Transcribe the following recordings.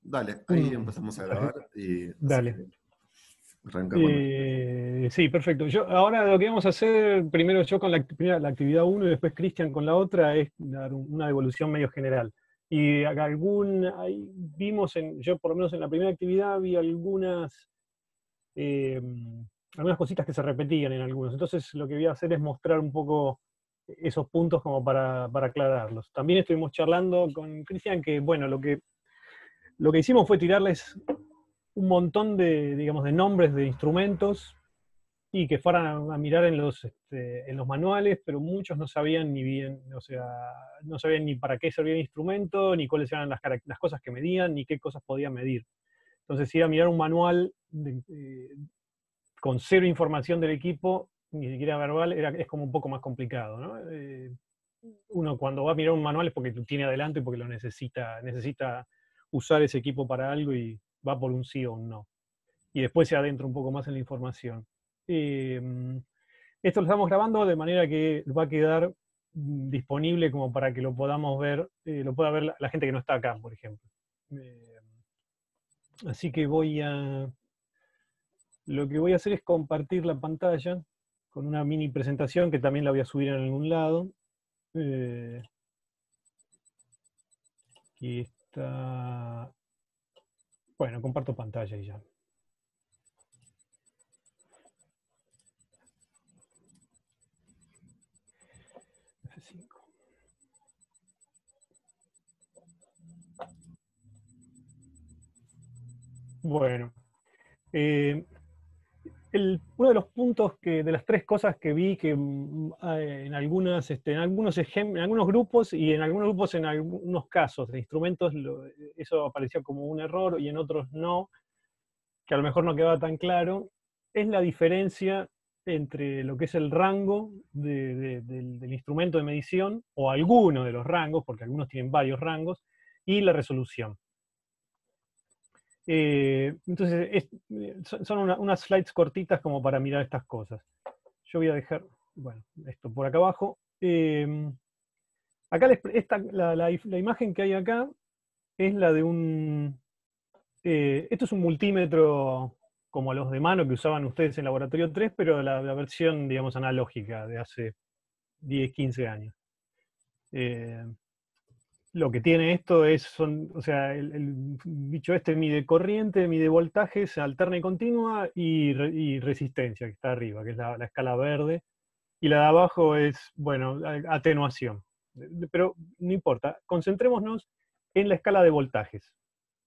Dale, ahí Mm, empezamos a dale. grabar y así Dale. que arranca cuando. Sí, perfecto. Ahora lo que vamos a hacer, primero yo con la actividad uno y después Cristian con la otra, es dar una devolución medio general. Y ahí vimos, yo por lo menos en la primera actividad vi eh, algunas cositas que se repetían en algunos. Entonces lo que voy a hacer es mostrar un poco esos puntos como para aclararlos. También estuvimos charlando con Cristian que, bueno, lo que hicimos fue tirarles un montón de, digamos, de nombres de instrumentos y que fueran a mirar en los manuales, pero muchos no sabían ni bien, o sea, no sabían ni para qué servía el instrumento, ni cuáles eran las cosas que medían, ni qué cosas podían medir. Entonces, ir a mirar un manual con cero información del equipo, ni siquiera verbal, es como un poco más complicado, ¿no? Uno cuando va a mirar un manual es porque lo tiene adelante, porque lo necesita usar ese equipo para algo y va por un sí o un no. Y después se adentra un poco más en la información. Eh, Esto lo estamos grabando de manera que va a quedar disponible como para que lo podamos ver, lo pueda ver la gente que no está acá, por ejemplo. Eh, Así que lo que voy a hacer es compartir la pantalla con una mini presentación que también la voy a subir en algún lado. Eh, y está, bueno, comparto pantalla y ya. F5. Bueno, eh, uno de los puntos de las tres cosas que vi que en algunos grupos y en algunos grupos en algunos casos de instrumentos, eso aparecía como un error y en otros no, que a lo mejor no quedaba tan claro, es la diferencia entre lo que es el rango del instrumento de medición, o alguno de los rangos, porque algunos tienen varios rangos, y la resolución. Entonces, son unas slides cortitas como para mirar estas cosas. Yo voy a dejar, bueno, esto por acá abajo. Acá la imagen que hay acá es la de esto es un multímetro como los de mano que usaban ustedes en Laboratorio 3, pero la versión, digamos, analógica de hace 10, 15 años. Eh, lo que tiene esto o sea, el bicho este mide corriente, mide voltajes, alterna y continua, y resistencia, que está arriba, que es la escala verde. Y la de abajo es, bueno, atenuación. Pero no importa, concentrémonos en la escala de voltajes,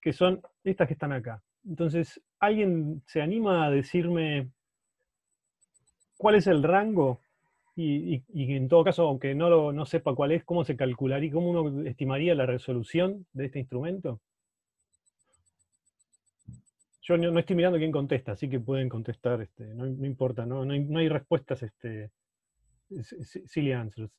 que son estas que están acá. Entonces, ¿alguien se anima a decirme cuál es el rango? Y en todo caso, aunque no sepa cuál es, ¿cómo se calcularía, cómo uno estimaría la resolución de este instrumento? Yo no estoy mirando quién contesta, así que pueden contestar, no importa, no hay respuestas, silly answers.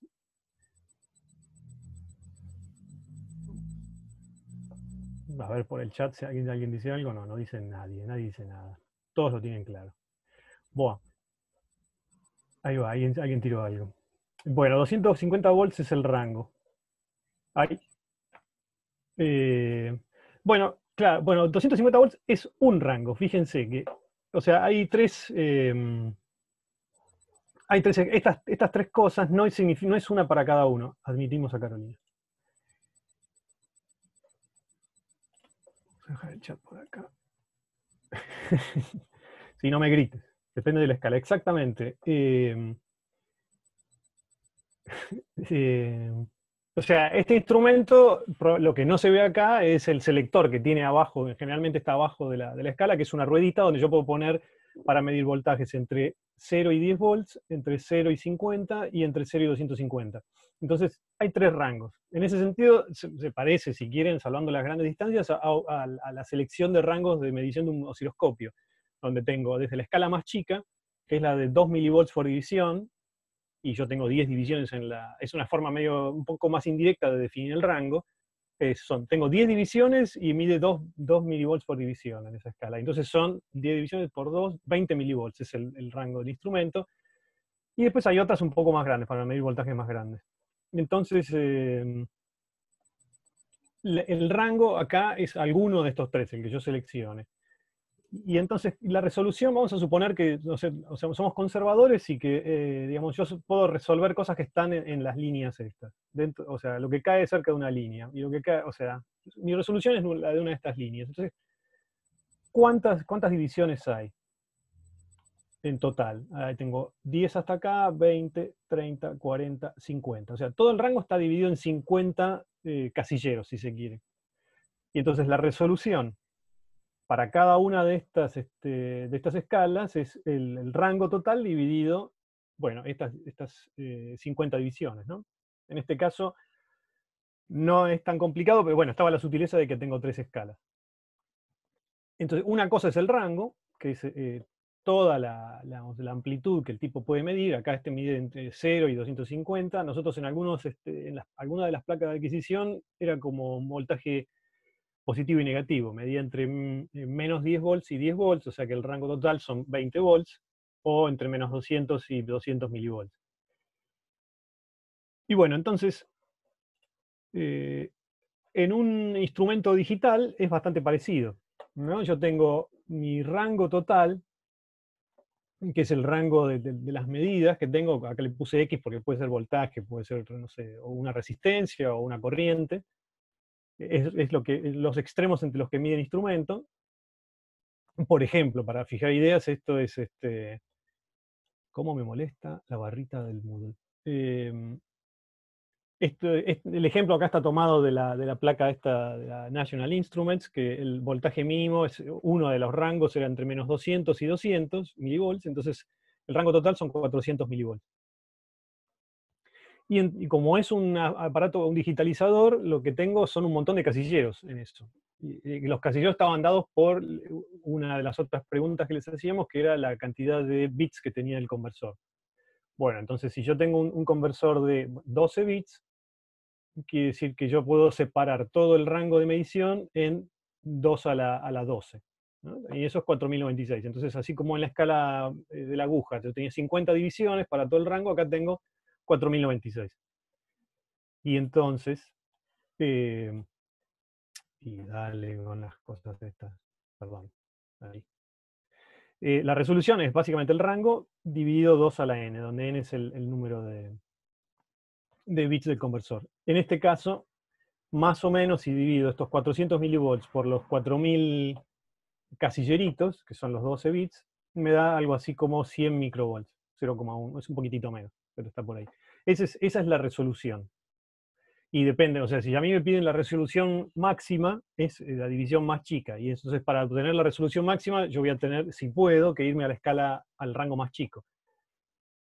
A ver por el chat si alguien dice algo. No dice nadie dice nada. Todos lo tienen claro. Buah, ahí va, alguien tiró algo. Bueno, 250 volts es el rango. Ahí, eh, bueno, claro, bueno, 250 volts es un rango. Fíjense que, o sea, estas tres cosas no es una para cada uno. Admitimos a Carolina. Voy a dejar el chat por acá. Si no me grites. Depende de la escala. Exactamente. Eh, o sea, este instrumento, lo que no se ve acá es el selector que tiene abajo, generalmente está abajo de la escala, que es una ruedita donde yo puedo poner para medir voltajes entre 0 y 10 volts, entre 0 y 50 y entre 0 y 250. Entonces, hay tres rangos. En ese sentido, se parece, si quieren, salvando las grandes distancias, a la selección de rangos de medición de un osciloscopio, donde tengo desde la escala más chica, que es la de 2 milivolts por división, y yo tengo 10 divisiones es una forma un poco más indirecta de definir el rango. Tengo 10 divisiones y mide 2 milivolts por división en esa escala. Entonces son 10 divisiones por 2, 20 milivolts es el rango del instrumento. Y después hay otras un poco más grandes, para medir voltajes más grandes. Entonces, el rango acá es alguno de estos tres, el que yo seleccione. Y entonces la resolución, vamos a suponer que no sé, o sea, somos conservadores y que, digamos, yo puedo resolver cosas que están en las líneas estas. Dentro, o sea, lo que cae cerca de una línea. Y lo que cae, o sea, mi resolución es la de una de estas líneas. Entonces, ¿cuántas divisiones hay en total? Ahí tengo 10 hasta acá, 20, 30, 40, 50. O sea, todo el rango está dividido en 50 casilleros, si se quiere. Y entonces la resolución para cada una de estas escalas es el rango total dividido, bueno, estas 50 divisiones, ¿no? En este caso no es tan complicado, pero bueno, estaba la sutileza de que tengo tres escalas. Entonces, una cosa es el rango, que es toda la amplitud que el tipo puede medir. Acá mide entre 0 y 250. Nosotros en algunas de las placas de adquisición era como un voltaje positivo y negativo, medía entre menos 10 volts y 10 volts, o sea que el rango total son 20 volts, o entre menos 200 y 200 milivolts. Y bueno, entonces, en un instrumento digital es bastante parecido, ¿no? Yo tengo mi rango total, que es el rango de las medidas que tengo. Acá le puse X porque puede ser voltaje, puede ser, no sé, o una resistencia o una corriente. Es los extremos entre los que mide el instrumento. Por ejemplo, para fijar ideas, esto es ¿cómo me molesta la barrita del Moodle? El ejemplo acá está tomado de la placa esta, de la National Instruments, que el voltaje mínimo, uno de los rangos era entre menos 200 y 200 milivolts, entonces el rango total son 400 milivolts. Y como es un aparato, un digitalizador, lo que tengo son un montón de casilleros en eso. Y los casilleros estaban dados por una de las otras preguntas que les hacíamos, que era la cantidad de bits que tenía el conversor. Bueno, entonces si yo tengo un conversor de 12 bits, quiere decir que yo puedo separar todo el rango de medición en 2 a la 12. ¿No? Y eso es 4096. Entonces, así como en la escala de la aguja, yo tenía 50 divisiones para todo el rango, acá tengo 4096. Y entonces, eh, y dale con las cosas estas, perdón, ahí. La resolución es básicamente el rango dividido 2 a la n, donde n es el número de bits del conversor. En este caso, más o menos, si divido estos 400 milivolts por los 4000 casilleritos, que son los 12 bits, me da algo así como 100 microvolts, 0,1, es un poquitito menos, pero está por ahí. Esa es la resolución. Y depende, o sea, si a mí me piden la resolución máxima, es la división más chica. Y entonces para obtener la resolución máxima, yo voy a tener, si puedo, que irme a la escala, al rango más chico.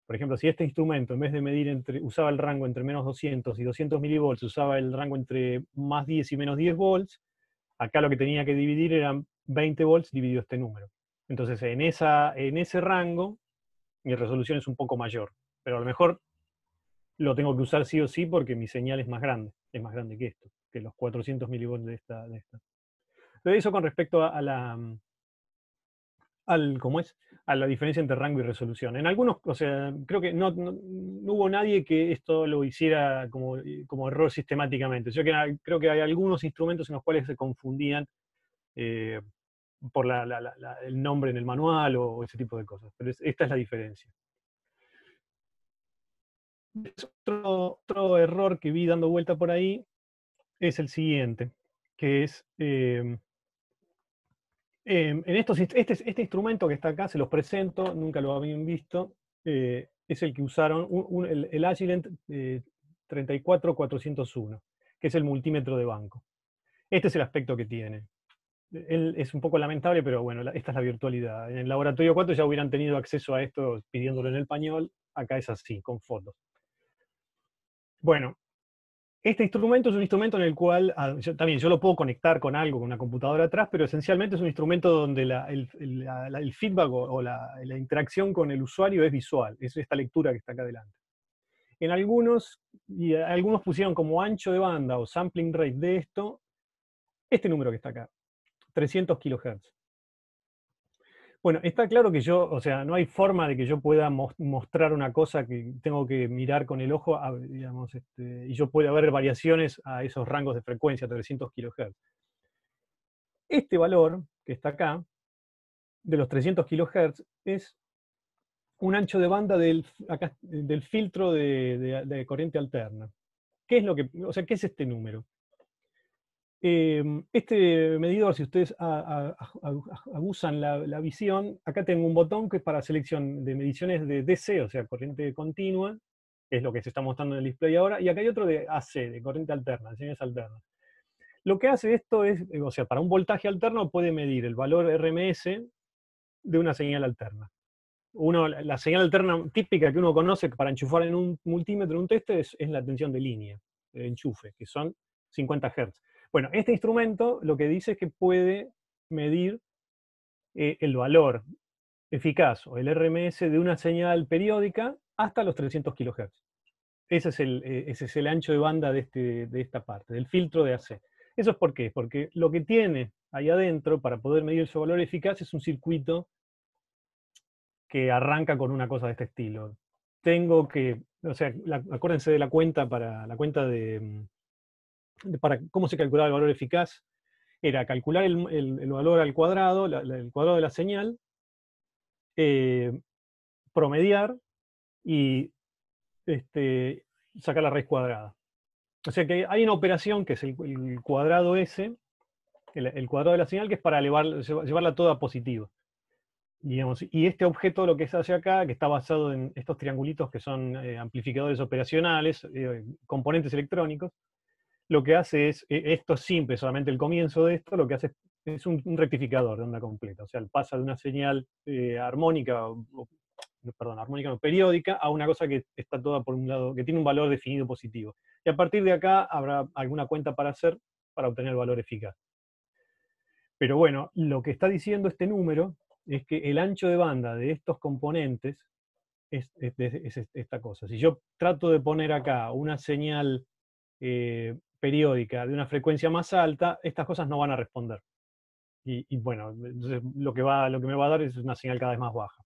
Por ejemplo, si este instrumento, en vez de medir usaba el rango entre menos 200 y 200 milivolts, usaba el rango entre más 10 y menos 10 volts, acá lo que tenía que dividir eran 20 volts dividido este número. Entonces, en ese rango, mi resolución es un poco mayor. Pero a lo mejor lo tengo que usar sí o sí porque mi señal es más grande que esto, que los 400 milivolts de esta. Pero eso con respecto ¿cómo es? A la diferencia entre rango y resolución. En algunos, o sea, creo que no hubo nadie que esto lo hiciera como error sistemáticamente. Yo creo que hay algunos instrumentos en los cuales se confundían eh, por el nombre en el manual o ese tipo de cosas. Pero esta es la diferencia. Otro error que vi dando vuelta por ahí es el siguiente, que es este instrumento que está acá, se los presento, nunca lo habían visto, es el que usaron, el Agilent 34401, que es el multímetro de banco. Este es el aspecto que tiene. Es un poco lamentable, pero bueno, esta es la virtualidad. En el laboratorio 4 ya hubieran tenido acceso a esto pidiéndolo en español, acá es así, con fotos. Bueno, este instrumento es un instrumento en el cual, yo lo puedo conectar con algo, con una computadora atrás, pero esencialmente es un instrumento donde el feedback o la interacción con el usuario es visual, es esta lectura que está acá adelante. En algunos pusieron como ancho de banda o sampling rate de esto, este número que está acá, 300 kHz. Bueno, está claro que yo, o sea, no hay forma de que yo pueda mostrar una cosa que tengo que mirar con el ojo, digamos, y yo pueda ver variaciones a esos rangos de frecuencia, 300 kHz. Este valor que está acá, de los 300 kHz, es un ancho de banda del filtro de corriente alterna. ¿Qué es lo que, o sea, qué es este número? Este medidor, si ustedes abusan la visión, acá tengo un botón que es para selección de mediciones de DC, o sea, corriente continua, que es lo que se está mostrando en el display ahora, y acá hay otro de AC, de corriente alterna, de señales alternas. Lo que hace esto es, o sea, para un voltaje alterno puede medir el valor RMS de una señal alterna. La señal alterna típica que uno conoce para enchufar en un multímetro, en un tester, es la tensión de línea, de enchufe, que son 50 Hz. Bueno, este instrumento lo que dice es que puede medir el valor eficaz, o el RMS, de una señal periódica hasta los 300 kHz. Ese es el ancho de banda de esta parte, del filtro de AC. ¿Eso es por qué? Porque lo que tiene ahí adentro para poder medir su valor eficaz es un circuito que arranca con una cosa de este estilo. Tengo que, o sea, acuérdense de la cuenta para cómo se calculaba el valor eficaz. Era calcular el valor al cuadrado, el cuadrado de la señal, eh, promediar y sacar la raíz cuadrada. O sea que hay una operación que es el cuadrado ese, el cuadrado de la señal, que es para llevarla toda a positivo. Digamos, y este objeto lo que se hace acá, que está basado en estos triangulitos que son amplificadores operacionales, componentes electrónicos, lo que hace es, esto es simple, solamente el comienzo de esto, lo que hace es un rectificador de onda completa. O sea, pasa de una señal armónica, perdón, armónica no, periódica, a una cosa que está toda por un lado, que tiene un valor definido positivo. Y a partir de acá habrá alguna cuenta para hacer para obtener el valor eficaz. Pero bueno, lo que está diciendo este número es que el ancho de banda de estos componentes es esta cosa. Si yo trato de poner acá una señal periódica de una frecuencia más alta, estas cosas no van a responder. Y bueno, entonces lo que me va a dar es una señal cada vez más baja.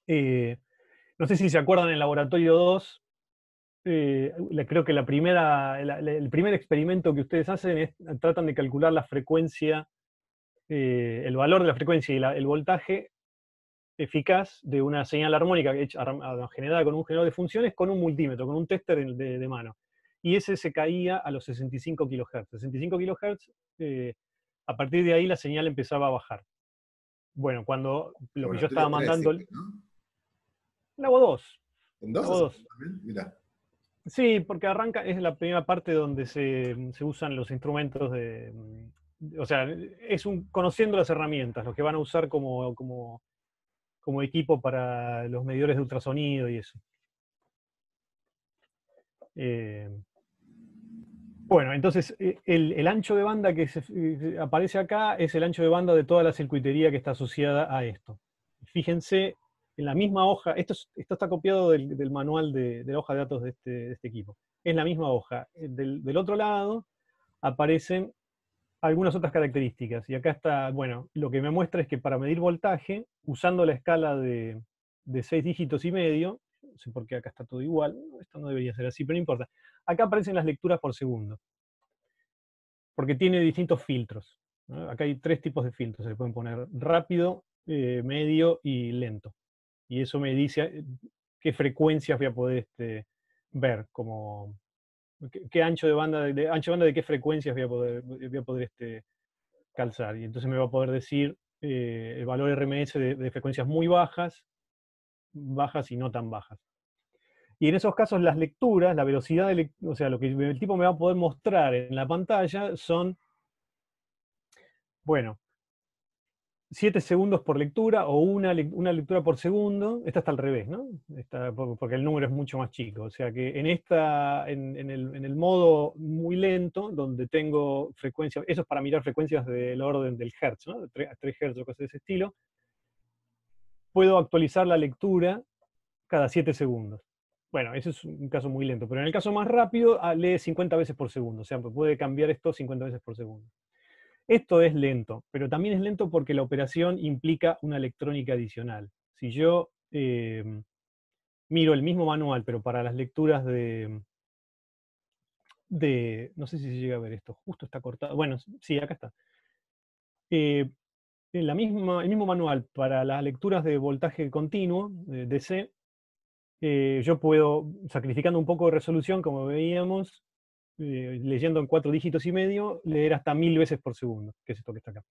No sé si se acuerdan en el laboratorio 2, creo que el primer experimento que ustedes hacen es tratan de calcular la frecuencia, el valor de la frecuencia y el voltaje eficaz de una señal armónica generada con un generador de funciones con un multímetro, con un tester de mano. Y ese se caía a los 65 kHz. 65 kHz, a partir de ahí la señal empezaba a bajar. Bueno, cuando lo que yo estaba mandando... ¿no? Labo 2. ¿En 2? Labo 2. Mira. Sí, porque arranca, es la primera parte donde se usan los instrumentos o sea, conociendo las herramientas, los que van a usar como equipo para los medidores de ultrasonido y eso. Bueno, entonces el ancho de banda que aparece acá es el ancho de banda de toda la circuitería que está asociada a esto. Fíjense, en la misma hoja, esto está copiado del manual de la hoja de datos de este equipo. Es la misma hoja. Del otro lado aparecen algunas otras características. Y acá está, bueno, lo que me muestra es que para medir voltaje, usando la escala de 6 dígitos y medio, no sé por qué acá está todo igual, esto no debería ser así, pero no importa. Acá aparecen las lecturas por segundo, porque tiene distintos filtros, ¿no? Acá hay 3 tipos de filtros, se le pueden poner rápido, medio y lento. Y eso me dice qué frecuencias voy a poder ver, como qué ancho de banda, de qué frecuencias voy a poder calzar. Y entonces me va a poder decir el valor RMS de frecuencias muy bajas y no tan bajas. Y en esos casos las lecturas, la velocidad, o sea, lo que el tipo me va a poder mostrar en la pantalla son, bueno, 7 segundos por lectura o una lectura por segundo. Esta está al revés, ¿no? Porque el número es mucho más chico. O sea que en el modo muy lento, donde tengo frecuencias, eso es para mirar frecuencias del orden del hertz, ¿no? 3 hertz o cosas de ese estilo, puedo actualizar la lectura cada 7 segundos. Bueno, ese es un caso muy lento, pero en el caso más rápido lee 50 veces por segundo, o sea, puede cambiar esto 50 veces por segundo. Esto es lento, pero también es lento porque la operación implica una electrónica adicional. Si yo miro el mismo manual, pero para las lecturas no sé si se llega a ver esto, justo está cortado. Bueno, sí, acá está. En el mismo manual para las lecturas de voltaje continuo, de DC, yo puedo, sacrificando un poco de resolución, como veíamos, leyendo en 4 dígitos y medio, leer hasta 1000 veces por segundo, que es esto que está acá.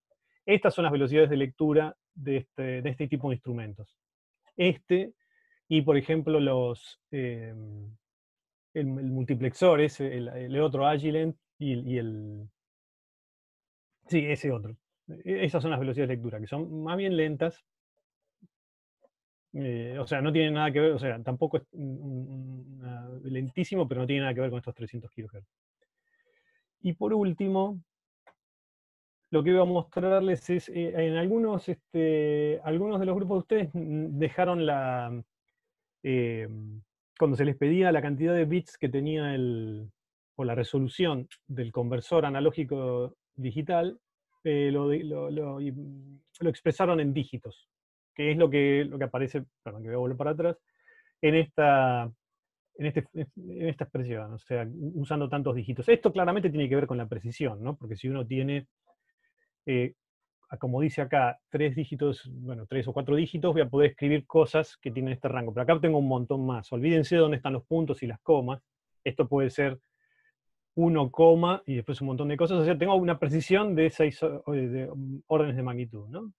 Estas son las velocidades de lectura de este tipo de instrumentos. Y por ejemplo el multiplexor, el otro Agilent y el... Sí, ese otro. Esas son las velocidades de lectura, que son más bien lentas. O sea, no tienen nada que ver, o sea, tampoco es lentísimo, pero no tiene nada que ver con estos 300 kHz. Y por último, lo que iba a mostrarles es, en algunos de los grupos de ustedes dejaron eh, cuando se les pedía la cantidad de bits que tenía o la resolución del conversor analógico digital, lo expresaron en dígitos, que es lo que aparece, perdón, que voy a volver para atrás, en esta, en esta expresión, o sea, usando tantos dígitos. Esto claramente tiene que ver con la precisión, ¿no? Porque si uno tiene, eh, como dice acá, 3 dígitos, bueno, 3 o 4 dígitos, voy a poder escribir cosas que tienen este rango. Pero acá tengo un montón más. Olvídense de dónde están los puntos y las comas. Esto puede ser 1, coma y después un montón de cosas. O sea, tengo una precisión de 6 órdenes de magnitud, ¿no?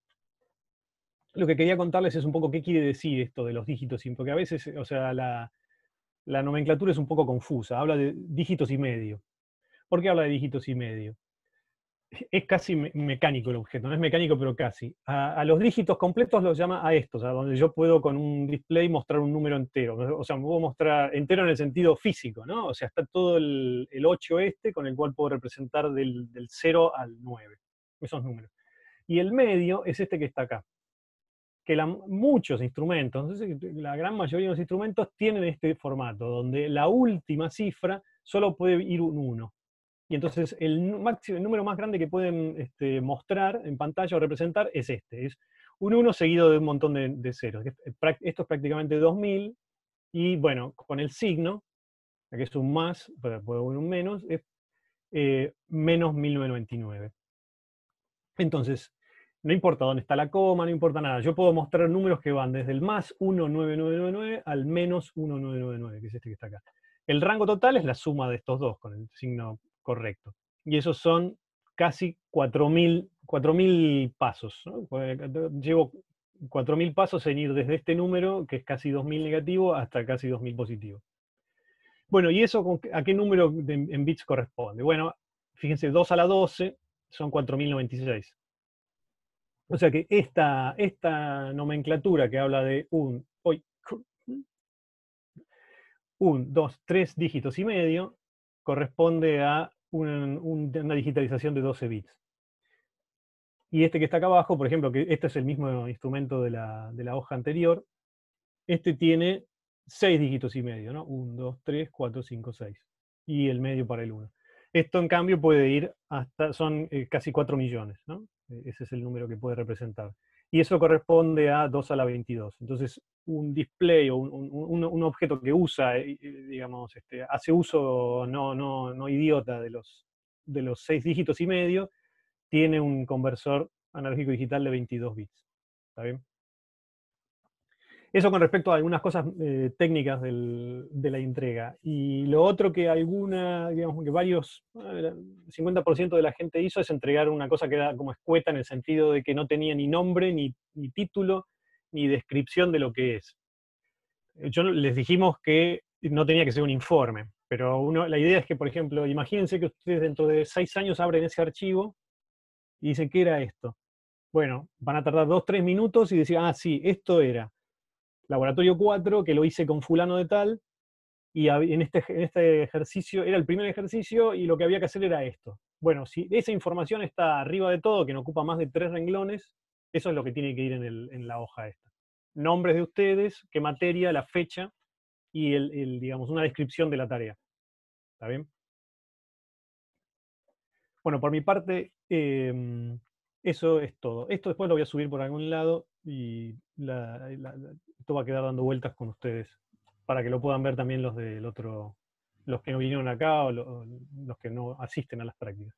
Lo que quería contarles es un poco qué quiere decir esto de los dígitos, porque a veces, o sea, la nomenclatura es un poco confusa. Habla de dígitos y medio. ¿Por qué habla de dígitos y medio? Es casi mecánico el objeto, no es mecánico, pero casi. A los dígitos completos los llama a estos, a donde yo puedo con un display mostrar un número entero. O sea, me puedo mostrar entero en el sentido físico, ¿no? O sea, está todo el 8 con el cual puedo representar del 0 al 9, esos números. Y el medio es este que está acá. Que muchos instrumentos, la gran mayoría de los instrumentos tienen este formato, donde la última cifra solo puede ir un 1. Y entonces el número más grande que pueden mostrar en pantalla o representar es es un 1 seguido de un montón de ceros. Esto es prácticamente 2000, y bueno, con el signo, que es un más, puede haber un menos, es menos 1999. Entonces, no importa dónde está la coma, no importa nada. Yo puedo mostrar números que van desde el más 19999 al menos 1999, que es este que está acá. El rango total es la suma de estos dos, con el signo correcto. Y esos son casi 4000 pasos, ¿no? Llevo 4000 pasos en ir desde este número, que es casi 2000 negativo, hasta casi 2000 positivo. Bueno, ¿y eso a qué número en bits corresponde? Bueno, fíjense, 2 a la 12 son 4096. O sea que esta nomenclatura que habla de un, 2, 3 dígitos y medio, corresponde a una digitalización de 12 bits. Y este que está acá abajo, por ejemplo, que este es el mismo instrumento de la hoja anterior, este tiene 6 dígitos y medio, ¿no? 1, 2, 3, 4, 5, 6. Y el medio para el 1. Esto, en cambio, puede ir hasta, son casi 4 millones, ¿no? Ese es el número que puede representar. Y eso corresponde a 2 a la 22. Entonces, un display o un objeto que usa, digamos, hace uso no idiota de los 6 dígitos y medio, tiene un conversor analógico digital de 22 bits. ¿Está bien? Eso con respecto a algunas cosas técnicas de la entrega. Y lo otro que digamos que varios, 50% de la gente hizo es entregar una cosa que era como escueta, en el sentido de que no tenía ni nombre, ni título, ni descripción de lo que es. Les dijimos que no tenía que ser un informe, pero la idea es que, por ejemplo, imagínense que ustedes dentro de 6 años abren ese archivo y dicen, ¿qué era esto? Bueno, van a tardar 2-3 minutos y decir, ah, sí, esto era Laboratorio 4, que lo hice con fulano de tal, y en este ejercicio, era el primer ejercicio, y lo que había que hacer era esto. Bueno, si esa información está arriba de todo, que no ocupa más de 3 renglones, eso es lo que tiene que ir en la hoja esta. Nombres de ustedes, qué materia, la fecha, y digamos, una descripción de la tarea. ¿Está bien? Bueno, por mi parte, eso es todo. Esto después lo voy a subir por algún lado y esto va a quedar dando vueltas con ustedes para que lo puedan ver también los del otro, los que no vinieron acá o los que no asisten a las prácticas.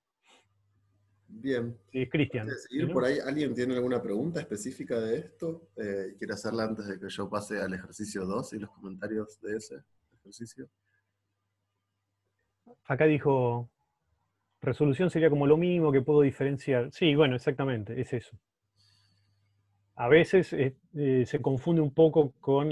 Bien. Sí, Antes Cristian. de seguir, ¿no? por ahí, ¿alguien tiene alguna pregunta específica de esto? ¿Quiere hacerla antes de que yo pase al ejercicio 2 y los comentarios de ese ejercicio? Acá dijo, resolución sería como lo mismo que puedo diferenciar. Sí, bueno, exactamente, es eso. A veces se confunde un poco con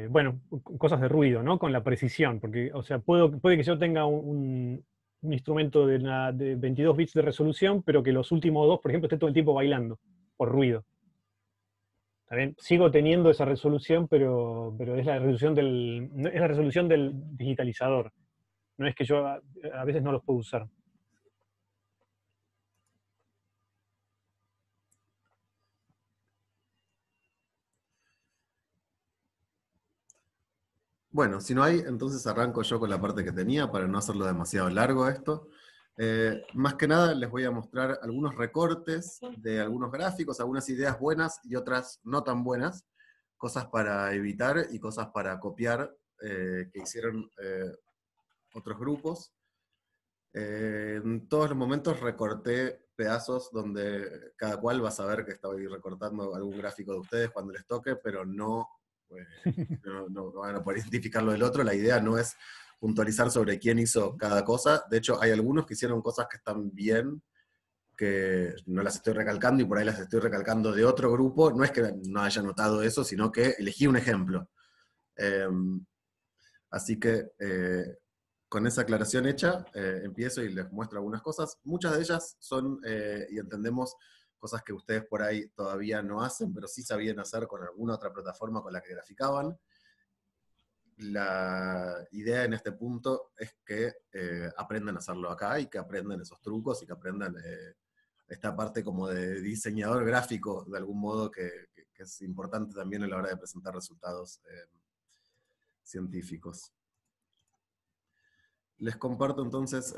bueno, cosas de ruido, ¿no? Con la precisión, porque, o sea, puede que yo tenga un instrumento de 22 bits de resolución, pero que los últimos dos, por ejemplo, esté todo el tiempo bailando por ruido. ¿Está bien? Sigo teniendo esa resolución, pero es la resolución es la resolución del digitalizador. No es que yo a veces no los puedo usar. Bueno, si no hay, entonces arranco yo con la parte que tenía para no hacerlo demasiado largo esto. Más que nada les voy a mostrar algunos recortes de algunos gráficos, algunas ideas buenas y otras no tan buenas, cosas para evitar y cosas para copiar que hicieron otros grupos. En todos los momentos recorté pedazos donde cada cual va a saber que estoy recortando algún gráfico de ustedes cuando les toque, pero no, no van a poder identificarlo del otro. La idea no es puntualizar sobre quién hizo cada cosa. De hecho, hay algunos que hicieron cosas que están bien, que no las estoy recalcando y por ahí las estoy recalcando de otro grupo. No es que no haya notado eso, sino que elegí un ejemplo. Así que con esa aclaración hecha, empiezo y les muestro algunas cosas. Muchas de ellas son, y entendemos, cosas que ustedes por ahí todavía no hacen, pero sí sabían hacer con alguna otra plataforma con la que graficaban. La idea en este punto es que aprendan a hacerlo acá y que aprendan esos trucos y que aprendan esta parte como de diseñador gráfico, de algún modo, que es importante también a la hora de presentar resultados científicos. Les comparto entonces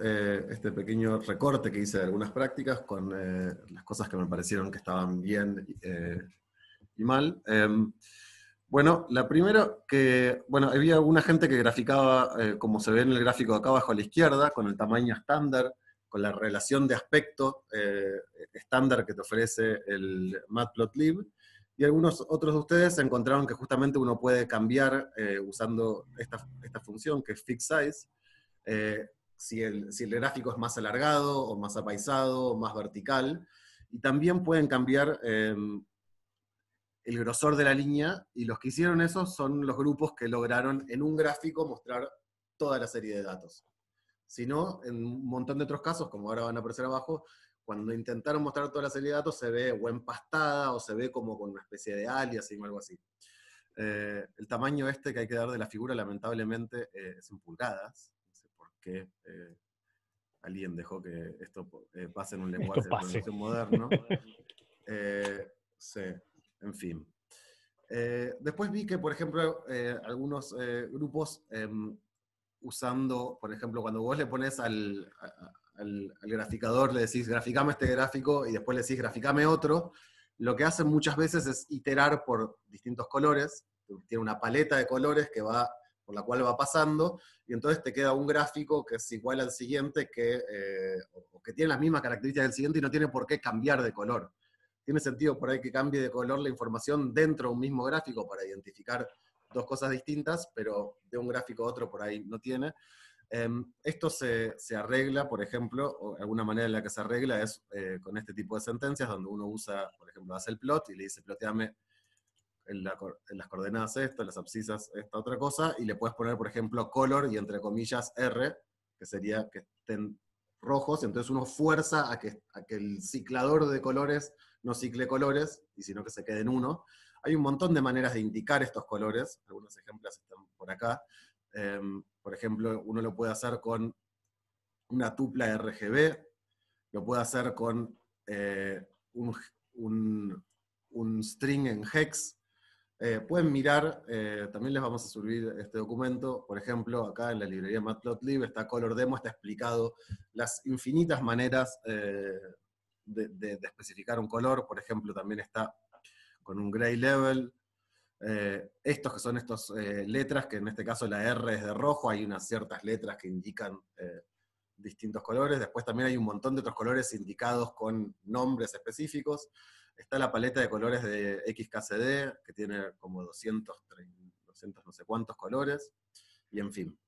este pequeño recorte que hice de algunas prácticas con las cosas que me parecieron que estaban bien y mal. Bueno, la primera que, bueno, había alguna gente que graficaba, como se ve en el gráfico de acá abajo a la izquierda, con el tamaño estándar, con la relación de aspecto estándar que te ofrece el Matplotlib, y algunos otros de ustedes encontraron que justamente uno puede cambiar usando esta función que es fixsize, si el gráfico es más alargado, o más apaisado, o más vertical, y también pueden cambiar el grosor de la línea, y los que hicieron eso son los grupos que lograron en un gráfico mostrar toda la serie de datos. Si no, en un montón de otros casos, como ahora van a aparecer abajo, cuando intentaron mostrar toda la serie de datos se ve o empastada, o se ve como con una especie de aliasing o algo así. El tamaño este que hay que dar de la figura, lamentablemente, es en pulgadas. No sé por qué alguien dejó que esto pase en un lenguaje de programación moderno. Sí, en fin. Después vi que, por ejemplo, algunos grupos usando, por ejemplo, cuando vos le pones al graficador, le decís, graficame este gráfico, y después le decís, graficame otro, lo que hacen muchas veces es iterar por distintos colores, tiene una paleta de colores por la cual va pasando, y entonces te queda un gráfico que es igual al siguiente, o que tiene las mismas características del siguiente y no tiene por qué cambiar de color. Tiene sentido por ahí que cambie de color la información dentro de un mismo gráfico para identificar dos cosas distintas, pero de un gráfico a otro por ahí no tiene. Esto se arregla, por ejemplo, o alguna manera en la que se arregla es con este tipo de sentencias, donde uno usa, por ejemplo, hace el plot y le dice, ploteame en las coordenadas esto, en las abscisas esta otra cosa, y le puedes poner, por ejemplo, color y entre comillas R, que sería que estén rojos, entonces uno fuerza a que el ciclador de colores no cicle colores, y sino que se quede en uno. Hay un montón de maneras de indicar estos colores, algunos ejemplos están por acá. Por ejemplo, uno lo puede hacer con una tupla RGB, lo puede hacer con un string en hex, Pueden mirar, también les vamos a subir este documento, por ejemplo, acá en la librería Matplotlib está Color Demo, está explicado las infinitas maneras de especificar un color, por ejemplo, también está con un gray level, estos que son estos letras, que en este caso la R es de rojo, hay unas ciertas letras que indican distintos colores, después también hay un montón de otros colores indicados con nombres específicos. Está la paleta de colores de XKCD, que tiene como 200 no sé cuántos colores, y en fin.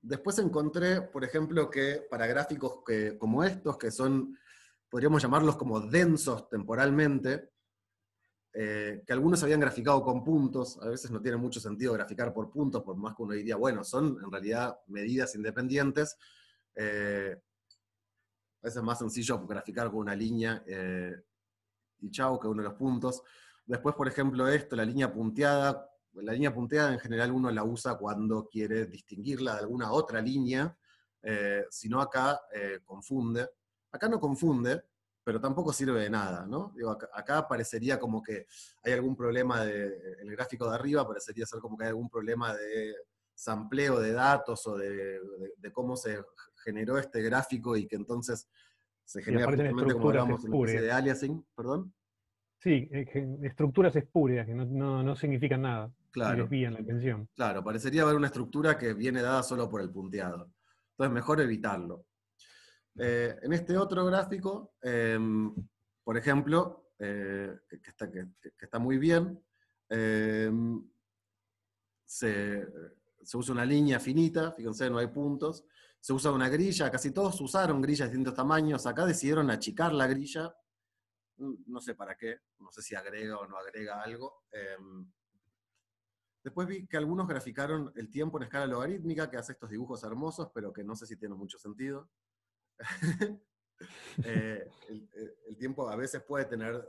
Después encontré, por ejemplo, que para gráficos como estos, que son, podríamos llamarlos como densos temporalmente, que algunos habían graficado con puntos, a veces no tiene mucho sentido graficar por puntos, por más que uno diría, bueno, son en realidad medidas independientes, a veces es más sencillo graficar con una línea y chau, que uno de los puntos. Después, por ejemplo, esto, la línea punteada en general uno la usa cuando quiere distinguirla de alguna otra línea, si no acá confunde. Acá no confunde, pero tampoco sirve de nada, ¿no? Digo, acá parecería como que hay algún problema el gráfico de arriba parecería ser como que hay algún problema de sampleo de datos o de cómo se generó este gráfico y que entonces se Y genera aparecen justamente, como estructuras hablábamos, una especie de espurias. aliasing, perdón. Sí, estructuras espurias que no significan nada y Claro, desvían la atención. claro, parecería haber una estructura que viene dada solo por el punteado. Entonces, mejor evitarlo. En este otro gráfico, por ejemplo, que está muy bien, se usa una línea finita, fíjense, no hay puntos, se usa una grilla, casi todos usaron grillas de distintos tamaños, acá decidieron achicar la grilla, no sé para qué, no sé si agrega o no agrega algo. Después vi que algunos graficaron el tiempo en escala logarítmica, que hace estos dibujos hermosos, pero que no sé si tiene mucho sentido. El tiempo a veces puede tener,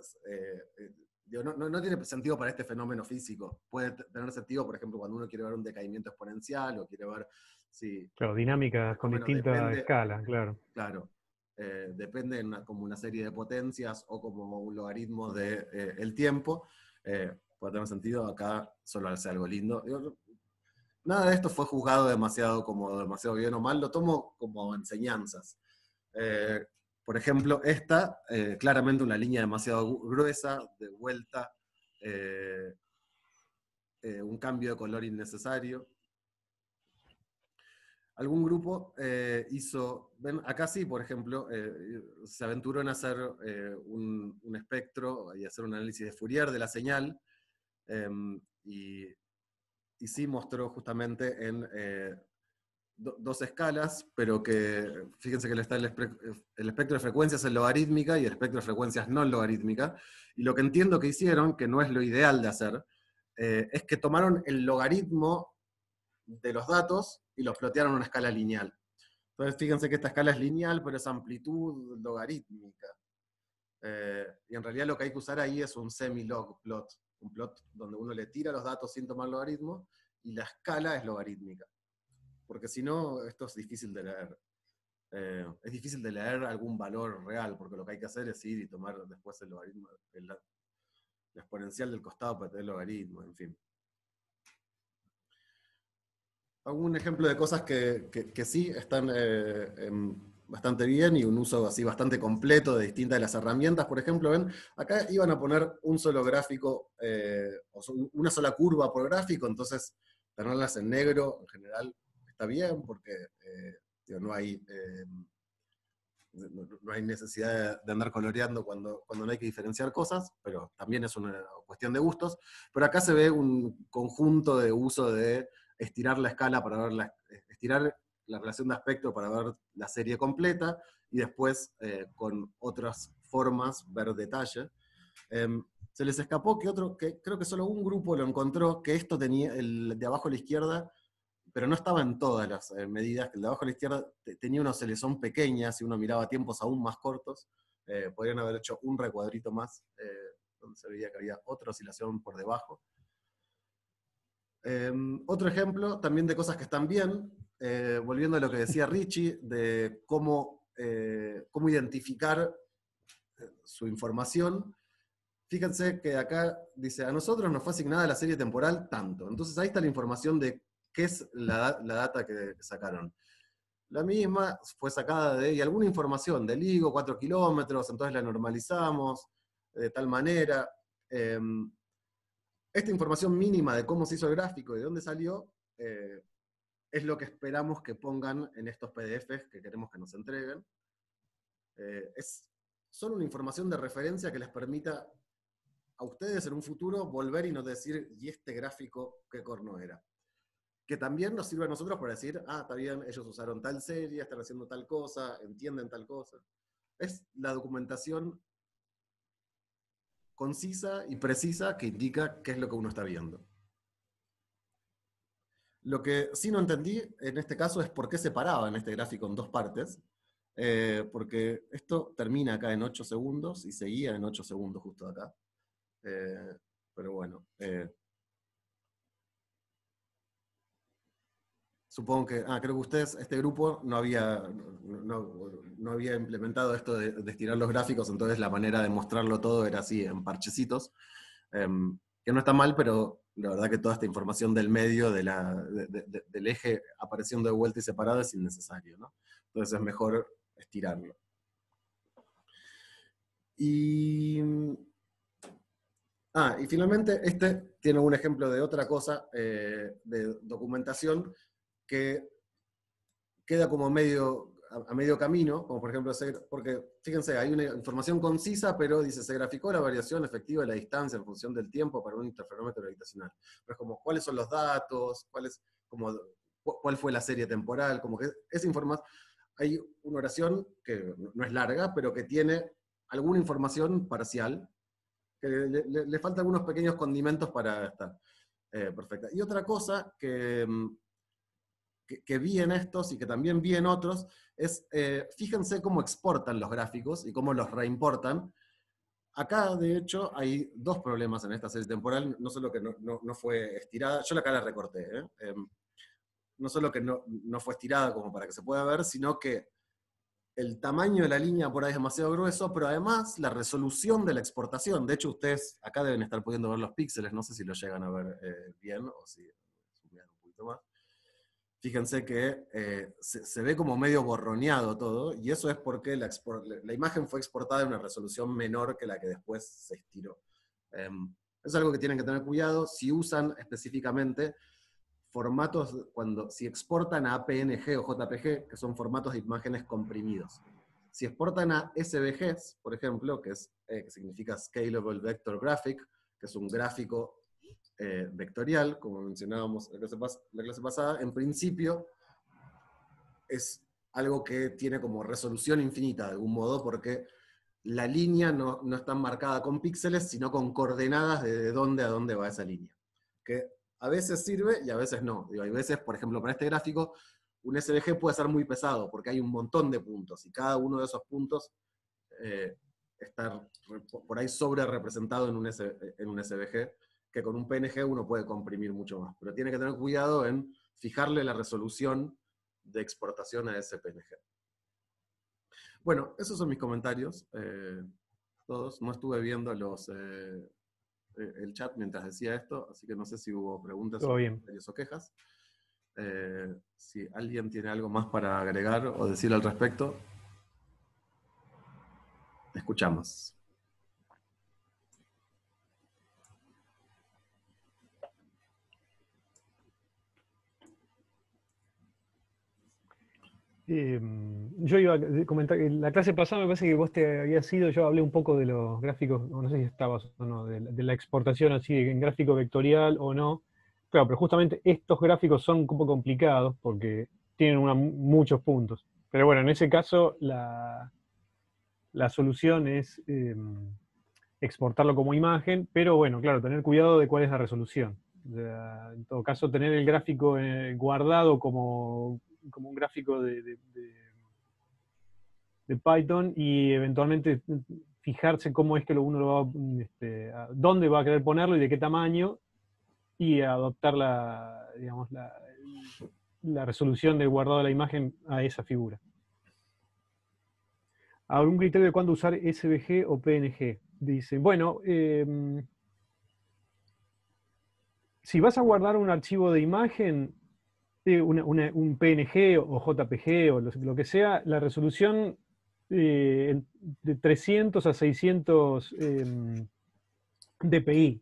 digo, no tiene sentido para este fenómeno físico. Puede tener sentido, por ejemplo, cuando uno quiere ver un decaimiento exponencial o quiere ver si Claro, el dinámicas con fenómeno distinta depende, escala, claro. claro, depende como una serie de potencias o como un logaritmo del el tiempo. Puede tener sentido, acá solo hace algo lindo. Digo, nada de esto fue juzgado demasiado bien o mal, lo tomo como enseñanzas. Eh, por ejemplo, esta, claramente una línea demasiado gruesa, de vuelta, un cambio de color innecesario. Algún grupo hizo, ven, acá sí, por ejemplo, se aventuró en hacer un espectro y hacer un análisis de Fourier de la señal, y sí mostró justamente en dos escalas, pero que fíjense que está el espectro de frecuencias en logarítmica y el espectro de frecuencias no en logarítmica, y lo que entiendo que hicieron, que no es lo ideal de hacer, es que tomaron el logaritmo de los datos y los plotearon en una escala lineal. Entonces fíjense que esta escala es lineal, pero es amplitud logarítmica. Y en realidad lo que hay que usar ahí es un semi-log plot, un plot donde uno le tira los datos sin tomar logaritmo, y la escala es logarítmica. Porque si no, esto es difícil de leer. Es difícil de leer algún valor real, porque lo que hay que hacer es ir y tomar después el logaritmo, la exponencial del costado para tener el logaritmo, en fin. Algún ejemplo de cosas que sí están bastante bien y un uso así bastante completo de distintas de las herramientas. Por ejemplo, ven, acá iban a poner un solo gráfico, una sola curva por gráfico, entonces tenerlas en negro en general está bien, porque digo, no hay necesidad de andar coloreando cuando no hay que diferenciar cosas, pero también es una cuestión de gustos. Pero acá se ve un conjunto de uso de estirar la escala para ver estirar la relación de aspecto para ver la serie completa, y después con otras formas ver detalle. Se les escapó que creo que solo un grupo lo encontró, que esto tenía, el de abajo a la izquierda, pero no estaba en todas las medidas, que el de abajo a la izquierda tenía una oscilación pequeña, si uno miraba a tiempos aún más cortos, podrían haber hecho un recuadrito más, donde se veía que había otra oscilación por debajo. Otro ejemplo también de cosas que están bien, volviendo a lo que decía Richie, de cómo identificar su información. fíjense que acá dice, a nosotros nos fue asignada la serie temporal tanto. Entonces ahí está la información de qué es la data que sacaron. La misma fue sacada y alguna información del LIGO, 4 kilómetros, entonces la normalizamos de tal manera. Esta información mínima de cómo se hizo el gráfico y de dónde salió, es lo que esperamos que pongan en estos PDFs que queremos que nos entreguen. Es solo una información de referencia que les permita a ustedes en un futuro volver y nos decir, ¿y este gráfico qué corno era? Que también nos sirve a nosotros para decir, está bien, ellos usaron tal serie, están haciendo tal cosa, entienden tal cosa. Es la documentación concisa y precisa que indica qué es lo que uno está viendo. Lo que sí no entendí en este caso es por qué separaban este gráfico en dos partes, porque esto termina acá en 8 segundos y seguía en 8 segundos justo acá. Pero bueno. Supongo que, creo que ustedes, este grupo, no había implementado esto de estirar los gráficos, entonces la manera de mostrarlo todo era así, en parchecitos, que no está mal, pero la verdad que toda esta información del medio, del eje apareciendo de vuelta y separado es innecesario, ¿no? Entonces es mejor estirarlo. Y finalmente, este tiene un ejemplo de otra cosa, de documentación, que queda como a medio camino, como por ejemplo, porque fíjense, hay una información concisa, pero dice, se graficó la variación efectiva de la distancia en función del tiempo para un interferómetro gravitacional. Pero es como, ¿cuáles son los datos? ¿Cuál fue la serie temporal? Como que esa información, hay una oración que no es larga, pero que tiene alguna información parcial, que le faltan algunos pequeños condimentos para estar perfecta. Y otra cosa que vi en estos y que también vi en otros, es, fíjense cómo exportan los gráficos y cómo los reimportan. Acá, de hecho, hay dos problemas en esta serie temporal, no solo que no fue estirada, yo acá la recorté, no solo que no fue estirada como para que se pueda ver, sino que el tamaño de la línea por ahí es demasiado grueso, pero además la resolución de la exportación, de hecho ustedes acá deben estar pudiendo ver los píxeles, no sé si los llegan a ver bien, o si suman un poquito más. Fíjense que se ve como medio borroneado todo, y eso es porque la imagen fue exportada en una resolución menor que la que después se estiró. Es algo que tienen que tener cuidado si usan específicamente formatos, si exportan a PNG o JPG, que son formatos de imágenes comprimidos. Si exportan a SVGs, por ejemplo, que significa Scalable Vector Graphic, que es un gráfico vectorial, como mencionábamos en la clase pasada, en principio es algo que tiene como resolución infinita de algún modo, porque la línea no está marcada con píxeles, sino con coordenadas de dónde a dónde va esa línea. Que a veces sirve y a veces no. Hay veces, por ejemplo, para este gráfico, un SVG puede ser muy pesado, porque hay un montón de puntos, y cada uno de esos puntos está por ahí sobre representado en un SVG, que con un PNG uno puede comprimir mucho más. Pero tiene que tener cuidado en fijarle la resolución de exportación a ese PNG. Bueno, esos son mis comentarios. Todos. No estuve viendo el chat mientras decía esto, así que no sé si hubo preguntas o comentarios o quejas. Si alguien tiene algo más para agregar o decir al respecto, escuchamos. Yo iba a comentar que la clase pasada me parece que vos te habías ido, yo hablé un poco de los gráficos, no sé si estabas o no, de la exportación así en gráfico vectorial o no. Claro, pero justamente estos gráficos son un poco complicados porque tienen muchos puntos. Pero bueno, en ese caso la solución es exportarlo como imagen, pero bueno, claro, tener cuidado de cuál es la resolución. En todo caso, tener el gráfico guardado como un gráfico de Python y eventualmente fijarse cómo es que uno lo va, dónde va a querer ponerlo y de qué tamaño, y adaptar digamos, la resolución del guardado de la imagen a esa figura. ¿Algún criterio de cuándo usar SVG o PNG? dice, bueno, si vas a guardar un archivo de imagen, un PNG o JPG o lo que sea, la resolución de 300 a 600 dpi.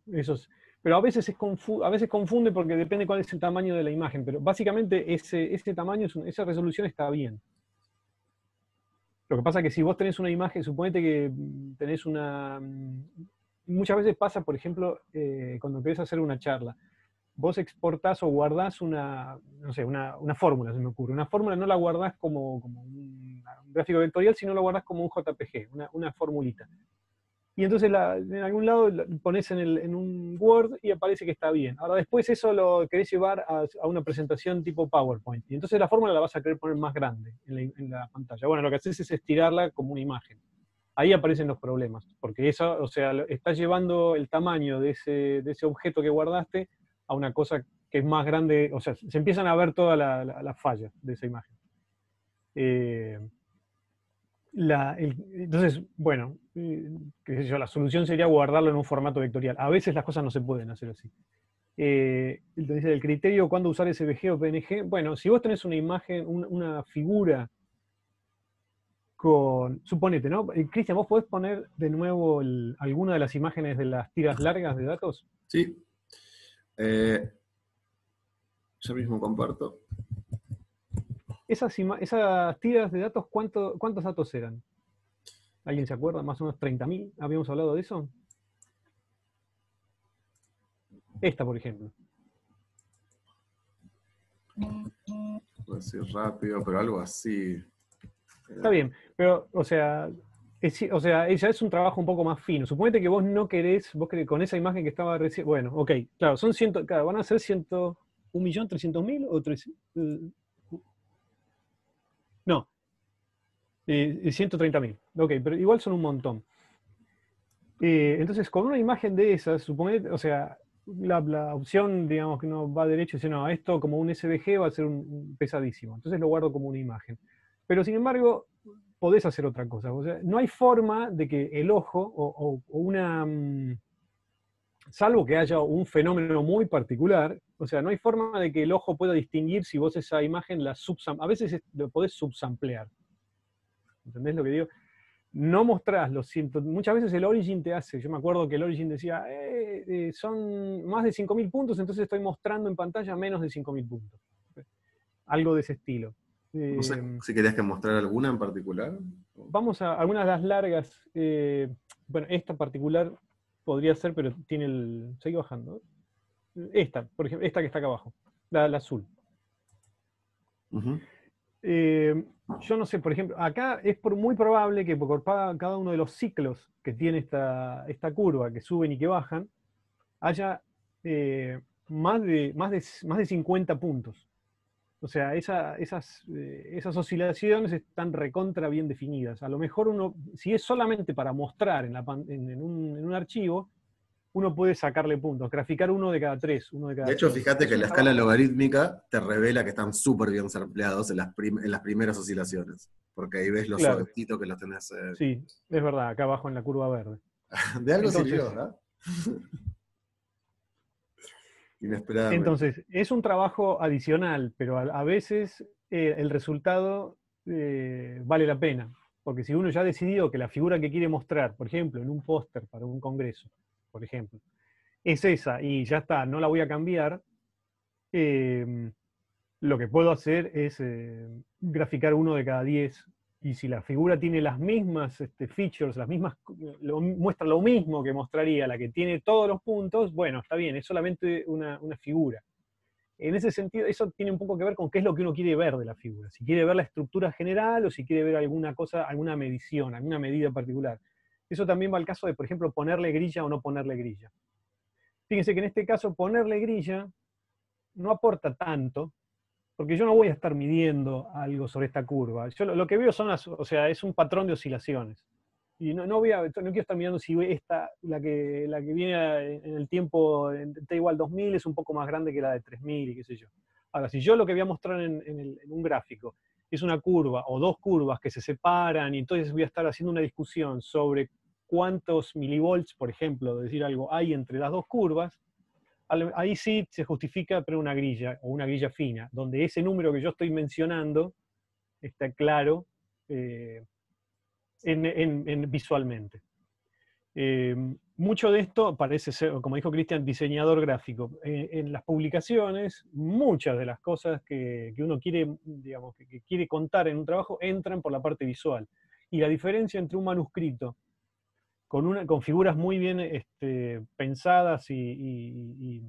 Pero a veces, a veces confunde porque depende cuál es el tamaño de la imagen, pero básicamente ese tamaño, esa resolución está bien. Lo que pasa es que si vos tenés una imagen, suponete que tenés una... Muchas veces pasa, por ejemplo, cuando querés hacer una charla. Vos exportás o guardás no sé, una fórmula, se me ocurre. Una fórmula no la guardás como un gráfico vectorial, sino la guardás como un JPG, una formulita. Y entonces en algún lado la pones en un Word y aparece que está bien. Ahora después eso lo querés llevar a una presentación tipo PowerPoint. Y entonces la fórmula la vas a querer poner más grande en la pantalla. Bueno, lo que haces es estirarla como una imagen. Ahí aparecen los problemas, porque eso, o sea, está llevando el tamaño de ese objeto que guardaste a una cosa que es más grande, o sea, se empiezan a ver todas las fallas de esa imagen. Entonces, bueno, qué sé yo, la solución sería guardarlo en un formato vectorial. A veces las cosas no se pueden hacer así. Entonces, el criterio cuándo usar SVG o PNG, bueno, si vos tenés una imagen, una figura suponete, ¿no? Cristian, ¿vos podés poner de nuevo alguna de las imágenes de las tiras largas de datos? Sí. Yo mismo comparto. Esas tiras de datos, ¿cuántos datos eran? ¿Alguien se acuerda? Más o menos 30.000. ¿Habíamos hablado de eso? Esta, por ejemplo. No sé rápido, pero algo así. Está bien, pero, o sea, ella es un trabajo un poco más fino. Suponete que vos no querés, con esa imagen que estaba recién. Bueno, ok, claro, claro, van a ser 1.300.000 o 300. No, 130.000. Ok, pero igual son un montón. Entonces, con una imagen de esas, suponete, o sea, la opción, digamos, que no va derecho y dice, no, esto como un SVG va a ser pesadísimo. Entonces lo guardo como una imagen. Pero sin embargo, podés hacer otra cosa. O sea, no hay forma de que el ojo o una... salvo que haya un fenómeno muy particular, o sea, no hay forma de que el ojo pueda distinguir si vos esa imagen a veces lo podés subsamplear. ¿Entendés lo que digo? No mostrás muchas veces el origin te hace, yo me acuerdo que el origin decía, son más de 5.000 puntos, entonces estoy mostrando en pantalla menos de 5.000 puntos. Algo de ese estilo. No sé si querías que mostrar alguna en particular. Vamos a algunas de las largas. Bueno, esta particular podría ser, pero tiene Seguí bajando. Esta, por ejemplo, esta que está acá abajo, la azul. Uh-huh. Yo no sé, por ejemplo, acá es muy probable que por cada uno de los ciclos que tiene esta curva, que suben y que bajan, haya más de 50 puntos. O sea, esas oscilaciones están recontra bien definidas. A lo mejor si es solamente para mostrar en un archivo, uno puede sacarle puntos, graficar uno de cada 3, uno de cada De hecho, 5. fíjate que la escala logarítmica te revela que están súper bien sampleados en las primeras oscilaciones. Porque ahí ves lo Claro. suavecito que los tenés. Sí, es verdad, acá abajo en la curva verde. De algo Entonces, sirvió, ¿verdad? Inesperadamente. Entonces, es un trabajo adicional, pero a veces el resultado vale la pena. Porque si uno ya ha decidido que la figura que quiere mostrar, por ejemplo, en un póster para un congreso, por ejemplo, es esa y ya está, no la voy a cambiar, lo que puedo hacer es graficar uno de cada 10. Y si la figura tiene las mismas features, muestra lo mismo que mostraría la que tiene todos los puntos, bueno, está bien, es solamente una figura. En ese sentido, eso tiene un poco que ver con qué es lo que uno quiere ver de la figura. Si quiere ver la estructura general o si quiere ver alguna cosa, alguna medición, alguna medida particular. Eso también va al caso de, por ejemplo, ponerle grilla o no ponerle grilla. Fíjense que en este caso ponerle grilla no aporta tanto, porque yo no voy a estar midiendo algo sobre esta curva. Yo lo que veo es un patrón de oscilaciones. Y no quiero estar mirando si esta, la que viene en el tiempo en T igual 2000 es un poco más grande que la de 3000 y qué sé yo. Ahora, si yo lo que voy a mostrar en un gráfico es una curva o dos curvas que se separan y entonces voy a estar haciendo una discusión sobre cuántos milivolts, por ejemplo, decir algo, hay entre las dos curvas, ahí sí se justifica poner una grilla, o una grilla fina, donde ese número que yo estoy mencionando está claro visualmente. Mucho de esto parece ser, como dijo Cristian, diseñador gráfico. En las publicaciones, muchas de las cosas que uno quiere, digamos, que quiere contar en un trabajo entran por la parte visual. Y la diferencia entre un manuscrito con figuras muy bien pensadas y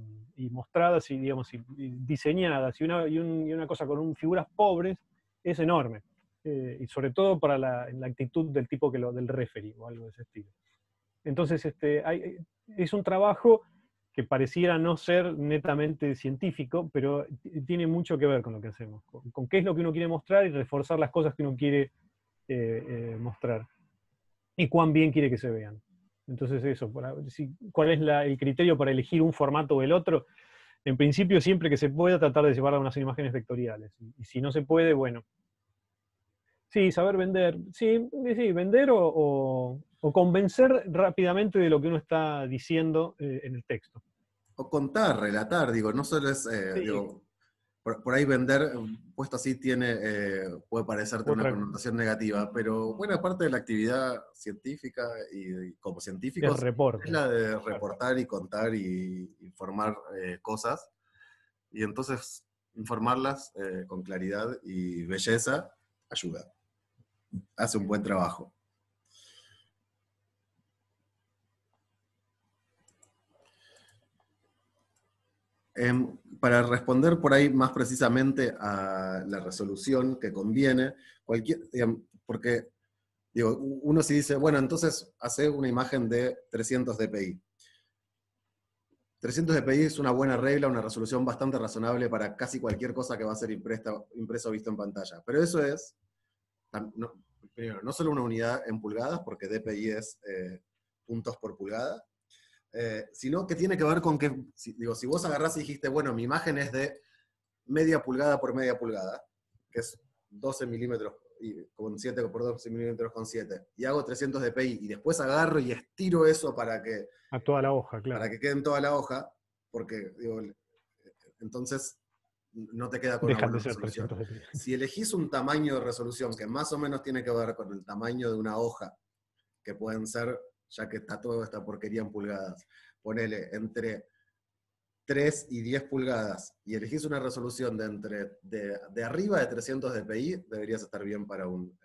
mostradas y, digamos, y diseñadas, y una cosa con figuras pobres, es enorme. Y sobre todo para la actitud del tipo del referee o algo de ese estilo. Entonces, es un trabajo que pareciera no ser netamente científico, pero tiene mucho que ver con lo que hacemos, con qué es lo que uno quiere mostrar y reforzar las cosas que uno quiere mostrar, y cuán bien quiere que se vean. Entonces eso, ¿cuál es el criterio para elegir un formato o el otro? En principio, siempre que se pueda, tratar de llevar a unas imágenes vectoriales. Y si no se puede, bueno. Sí, saber vender. Sí, vender o convencer rápidamente de lo que uno está diciendo en el texto. O contar, relatar, digo, no solo es, Sí. digo, por ahí vender, puesto así, puede parecerte una connotación negativa, pero buena parte de la actividad científica y como científicos es la de reportar y contar y informar cosas, y entonces informarlas con claridad y belleza ayuda, hace un buen trabajo. Para responder por ahí más precisamente a la resolución que conviene, porque digo, uno si dice, bueno, entonces hace una imagen de 300 dpi. 300 dpi es una buena regla, una resolución bastante razonable para casi cualquier cosa que va a ser impreso o visto en pantalla. Pero eso es, primero, no solo una unidad en pulgadas, porque dpi es puntos por pulgada, sino que tiene que ver con que, si vos agarrás y dijiste, bueno, mi imagen es de media pulgada por media pulgada, que es 12 milímetros con 7 por 12 milímetros con 7, y hago 300 dpi, y después agarro y estiro eso para que... A toda la hoja, claro. Para que quede en toda la hoja, porque, entonces no te queda con Dejan una buena de ser resolución. 300 dpi. Si elegís un tamaño de resolución que más o menos tiene que ver con el tamaño de una hoja, que pueden ser, ya que está toda esta porquería en pulgadas, ponele entre 3 y 10 pulgadas, y elegís una resolución de arriba de 300 dpi, deberías estar bien para un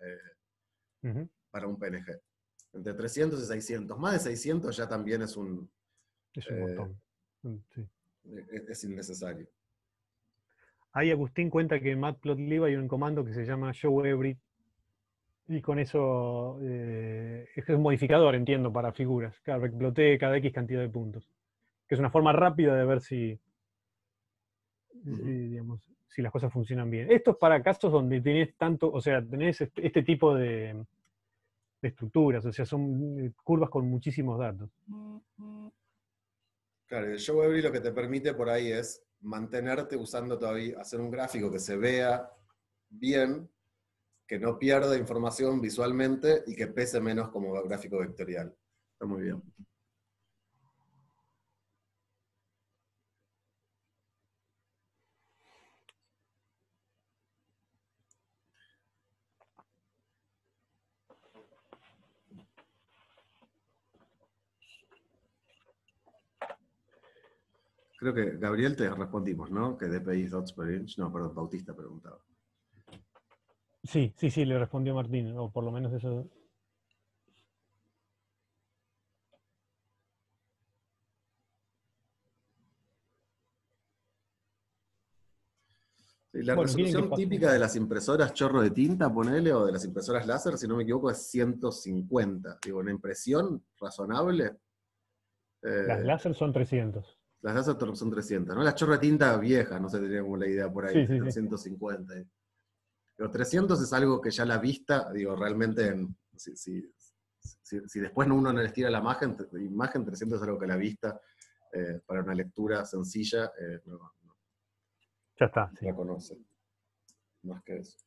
PNG. Entre 300 y 600. Más de 600 ya también es un montón. Sí. Es innecesario. Ahí Agustín cuenta que en Matplotlib hay un comando que se llama showEvery, y con eso es un modificador, entiendo, para figuras. Claro, que plotee cada X cantidad de puntos. Que es una forma rápida de ver si las cosas funcionan bien. Esto es para casos donde tenés tenés este tipo de estructuras, o sea, son curvas con muchísimos datos. Claro, el showEvery lo que te permite por ahí es mantenerte usando todavía, hacer un gráfico que se vea bien, que no pierda información visualmente y que pese menos como gráfico vectorial. Está muy bien. Creo que Gabriel te respondimos, ¿no? Que dpi dots per inch. No, perdón, Bautista preguntaba. Sí, le respondió Martín, o por lo menos eso. Sí, la resolución típica de las impresoras chorro de tinta, ponele, o de las impresoras láser, si no me equivoco, es 150. Digo, una impresión razonable. Las láser son 300. Las láser son 300, ¿no? Las chorro de tinta viejas, no sé, tenía como la idea por ahí, Sí. 150. Pero 300 es algo que ya la vista, digo, realmente, si después uno no les tira la imagen 300 es algo que la vista, para una lectura sencilla, Ya está. La conoce. Más que eso.